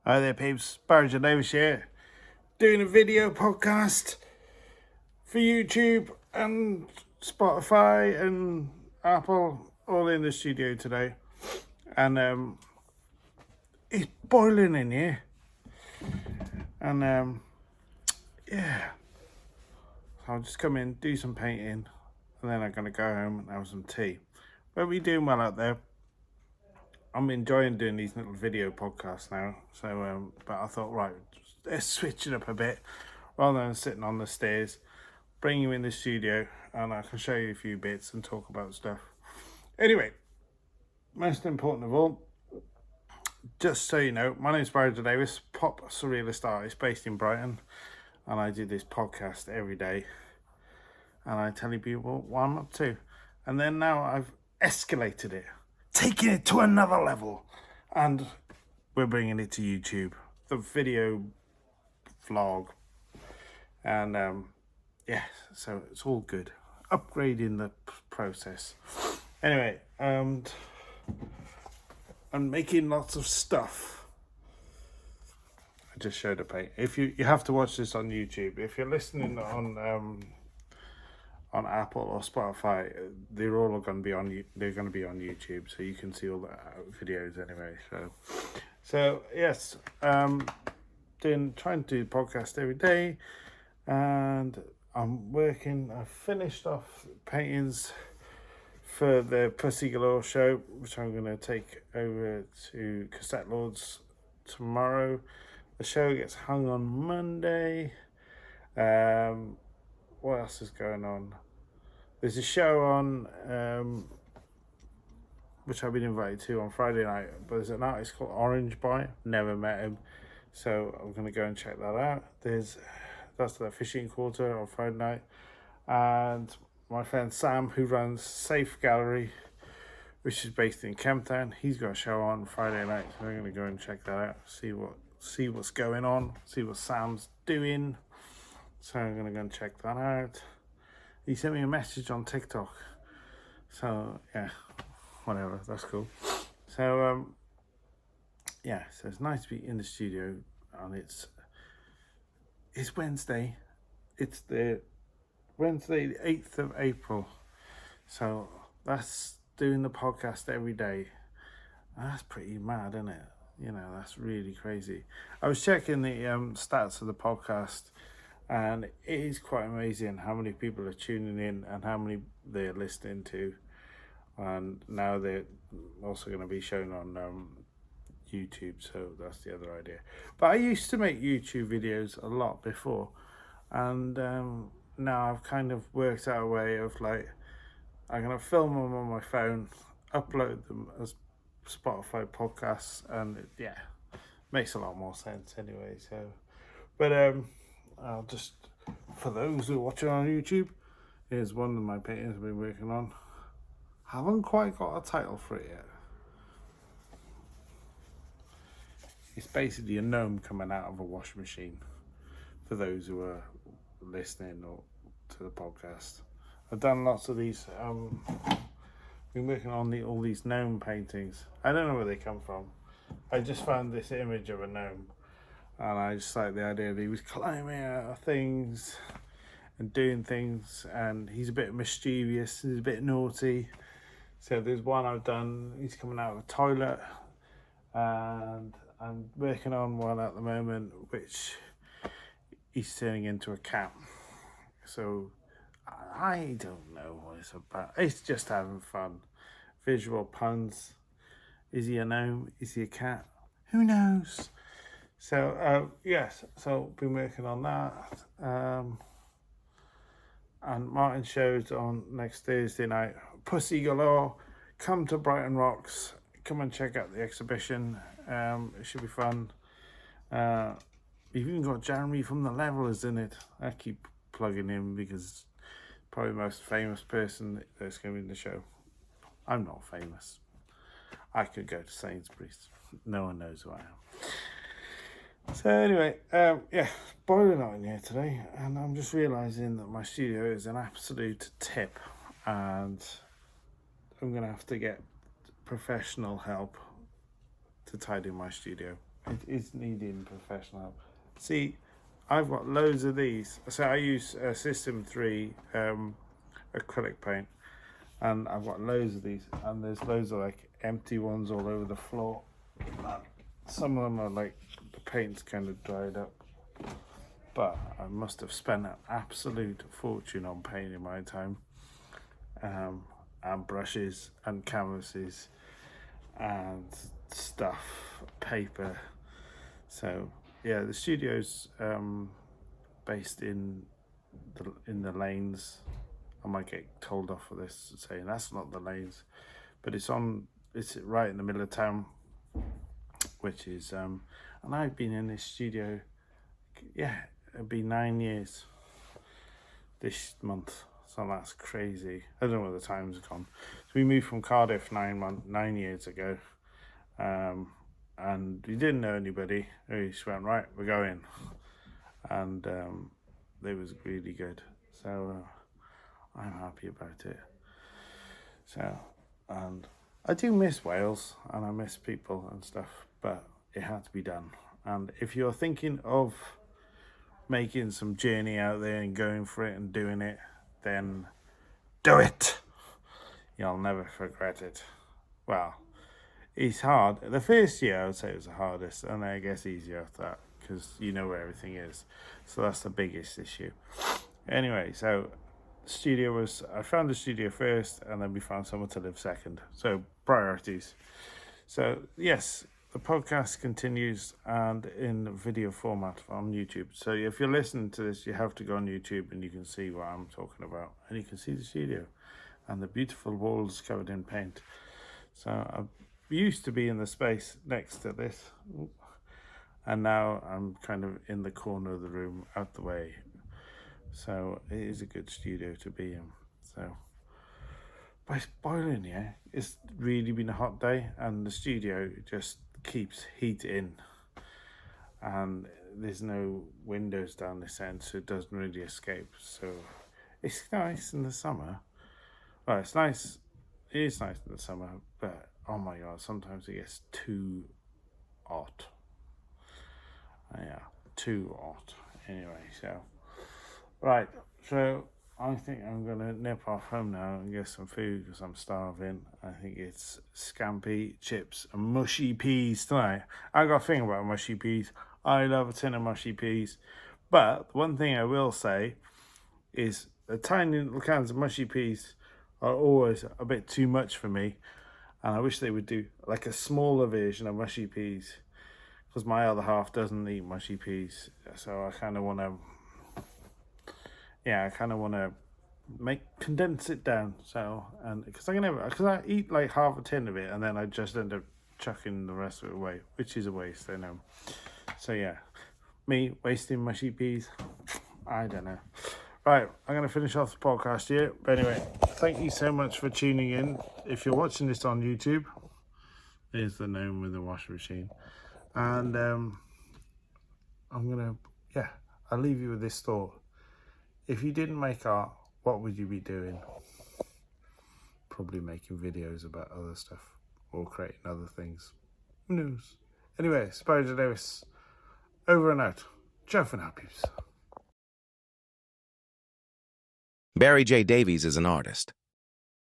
Hi there peeps, Barrie J Davies here, doing a video podcast for YouTube and Spotify and Apple, all in the studio today. And it's boiling in here. And yeah, so I'll just come in, do some painting, and then I'm going to go home and have some tea. But we're doing well out there. I'm enjoying doing these little video podcasts now. So, but I thought, right, let's switch it up a bit. Rather than sitting on the stairs, bring you in the studio and I can show you a few bits and talk about stuff. Anyway, most important of all, just so you know, my name's Barrie J Davies, pop surrealist artist based in Brighton, and I do this podcast every day and I tell you people what I'm up to. And then now I've escalated it, taking it to another level, and we're bringing it to YouTube, the video vlog. And yeah, so it's all good, upgrading the process. Anyway, I'm making lots of stuff. I just showed a paint. If you have to watch this on YouTube. If you're listening on Apple or Spotify, they're all going to be on. They're going to be on YouTube, so you can see all the videos anyway. So yes, trying to do podcast every day, and I'm working. I finished off paintings for the Pussy Galore show, which I'm going to take over to Cassette Lords tomorrow. The show gets hung on Monday. What else is going on? There's a show on which I've been invited to on Friday night, but there's an artist called Orange Boy. Never met him, so I'm going to go and check that out. That's the fishing quarter on Friday night, and my friend Sam, who runs Safe Gallery, which is based in Kemptown, he's got a show on Friday night, so I'm going to go and check that out, see what's going on, see what Sam's doing. So I'm going to go and check that out. He sent me a message on TikTok, so yeah, whatever, that's cool. So yeah, so it's nice to be in the studio, and it's Wednesday. It's the Wednesday, the 8th of April. So that's doing the podcast every day. That's pretty mad, isn't it? You know, that's really crazy. I was checking the stats of the podcast, and it is quite amazing how many people are tuning in and how many they're listening to. And now they're also going to be shown on YouTube, so that's the other idea. But I used to make YouTube videos a lot before, and now I've kind of worked out a way of like, I'm going to film them on my phone, upload them as Spotify podcasts, and yeah, makes a lot more sense anyway. So, but I'll just, for those who are watching on YouTube, here's one of my paintings I've been working on. Haven't quite got a title for it yet. It's basically a gnome coming out of a washing machine, for those who are listening or to the podcast. I've done lots of these, been working on all these gnome paintings. I don't know where they come from. I just found this image of a gnome, and I just like the idea that he was climbing out of things and doing things, and he's a bit mischievous, he's a bit naughty. So there's one I've done, he's coming out of a toilet, and I'm working on one at the moment which he's turning into a cat. So I don't know what it's about. It's just having fun. Visual puns. Is he a gnome? Is he a cat? Who knows? So yes, so been working on that. And Martin shows on next Thursday night. Pussy Galore. Come to Brighton Rocks. Come and check out the exhibition. It should be fun. We've even got Jeremy from The Levelers in it. I keep plugging him because probably the most famous person that's going to be in the show. I'm not famous. I could go to Sainsbury's. No one knows who I am. So anyway, yeah, boiling hot in here today, and I'm just realising that my studio is an absolute tip, and I'm going to have to get professional help to tidy my studio. it is needing professional help. See, I've got loads of these. So I use System 3 acrylic paint, and I've got loads of these, and there's loads of like empty ones all over the floor. Some of them are like the paint's kind of dried up, but I must have spent an absolute fortune on paint in my time, and brushes and canvases and stuff, paper. So yeah, the studio's based in the lanes. I might get told off for this, saying that's not the lanes, but it's right in the middle of town, which is and I've been in this studio, yeah, it'll be 9 years this month, so that's crazy. I don't know where the time's gone. So we moved from Cardiff 9 years ago, and we didn't know anybody. We just went, right, we're going, and it was really good. So I'm happy about it. So, and I do miss Wales, and I miss people and stuff, but it had to be done. And if you're thinking of making some journey out there and going for it and doing it, then do it. You'll never regret it. Well, it's hard. The first year I would say it was the hardest, and then it gets easier after that because you know where everything is. So that's the biggest issue. Anyway, so I found the studio first, and then we found somewhere to live second. So priorities. So yes, the podcast continues and in video format on YouTube. So if you're listening to this, you have to go on YouTube and you can see what I'm talking about, and you can see the studio and the beautiful walls covered in paint. So I used to be in the space next to this, and now I'm kind of in the corner of the room, out the way. So it is a good studio to be in. So, but it's boiling, yeah. It's really been a hot day, and the studio just keeps heat in, and there's no windows down this end, so it doesn't really escape. So it's nice in the summer. Well, it's nice. It is nice in the summer, but oh my god, sometimes it gets too hot. Yeah, too hot. Anyway, so. Right, so I think I'm going to nip off home now and get some food because I'm starving. I think it's scampi, chips, and mushy peas tonight. I got a thing about mushy peas. I love a tin of mushy peas. But one thing I will say is the tiny little cans of mushy peas are always a bit too much for me. And I wish they would do like a smaller version of mushy peas, because my other half doesn't eat mushy peas. So I kind of want to... I kind of want to condense it down. So, and because I eat like half a tin of it, and then I just end up chucking the rest of it away, which is a waste, I know. So yeah, me wasting mushy peas, I don't know. Right, I'm going to finish off the podcast here. But anyway, thank you so much for tuning in. If you're watching this on YouTube, there's the gnome with the washing machine. And I'll leave you with this thought. If you didn't make art, what would you be doing? Probably making videos about other stuff or creating other things. Who knows? Anyway, Barrie J Davies, over and out. Ciao for now, peeps. Barrie J Davies is an artist.